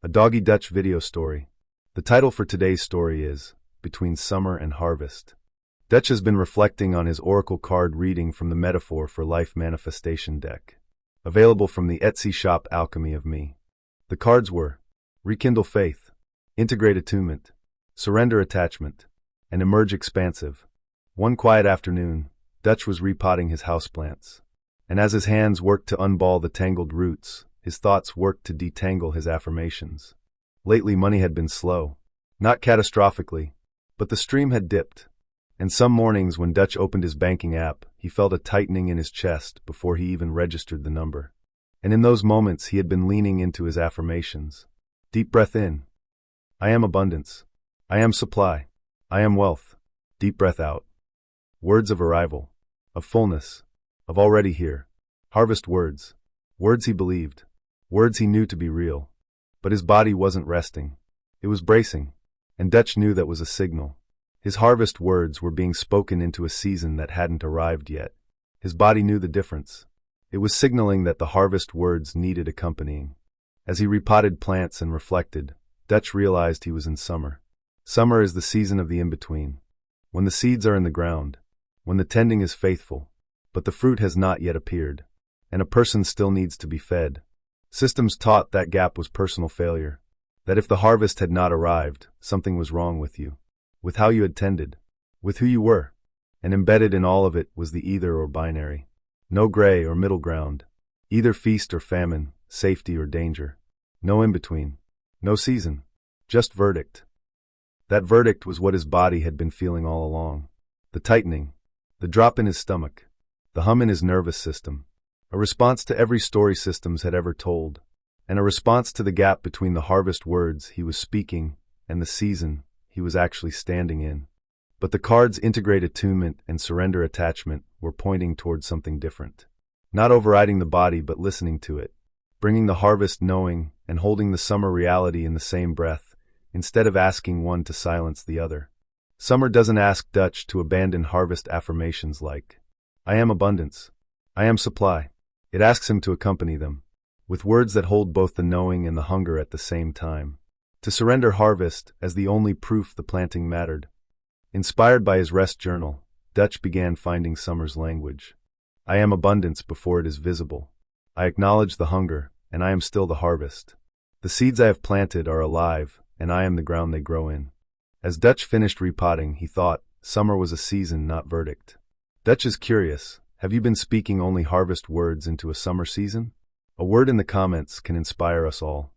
A Doggy Dutch video story. The title for today's story is Between Summer and Harvest. Dutch has been reflecting on his oracle card reading from the Metaphor for Life Manifestation deck. Available from the Etsy shop Alchemy of Me. The cards were Rekindle Faith, Integrate Attunement, Surrender Attachment, and Emerge Expansive. One quiet afternoon, Dutch was repotting his houseplants. And as his hands worked to unball the tangled roots, his thoughts worked to detangle his affirmations. Lately money had been slow. Not catastrophically, but the stream had dipped. And some mornings when Dutch opened his banking app, he felt a tightening in his chest before he even registered the number. And in those moments he had been leaning into his affirmations. Deep breath in. I am abundance. I am supply. I am wealth. Deep breath out. Words of arrival. Of fullness. Of already here. Harvest words. Words he believed. Words he knew to be real. But his body wasn't resting. It was bracing. And Dutch knew that was a signal. His harvest words were being spoken into a season that hadn't arrived yet. His body knew the difference. It was signaling that the harvest words needed accompanying. As he repotted plants and reflected, Dutch realized he was in summer. Summer is the season of the in-between. When the seeds are in the ground. When the tending is faithful. But the fruit has not yet appeared. And a person still needs to be fed. Systems taught that gap was personal failure. That if the harvest had not arrived, something was wrong with you. With how you had tended, with who you were, and embedded in all of it was the either or binary. No gray or middle ground. Either feast or famine, safety or danger. No in-between. No season. Just verdict. That verdict was what his body had been feeling all along. The tightening. The drop in his stomach. The hum in his nervous system. A response to every story systems had ever told. And a response to the gap between the harvest words he was speaking and the season he was actually standing in. But the cards Integrate Attunement and Surrender Attachment were pointing towards something different. Not overriding the body but listening to it. Bringing the harvest knowing and holding the summer reality in the same breath, instead of asking one to silence the other. Summer doesn't ask Dutch to abandon harvest affirmations like, I am abundance. I am supply. It asks him to accompany them, with words that hold both the knowing and the hunger at the same time. To surrender harvest as the only proof the planting mattered. Inspired by his rest journal, Dutch began finding summer's language. I am abundance before it is visible. I acknowledge the hunger, and I am still the harvest. The seeds I have planted are alive, and I am the ground they grow in. As Dutch finished repotting, he thought, summer was a season, not verdict. Dutch is curious, have you been speaking only harvest words into a summer season? A word in the comments can inspire us all.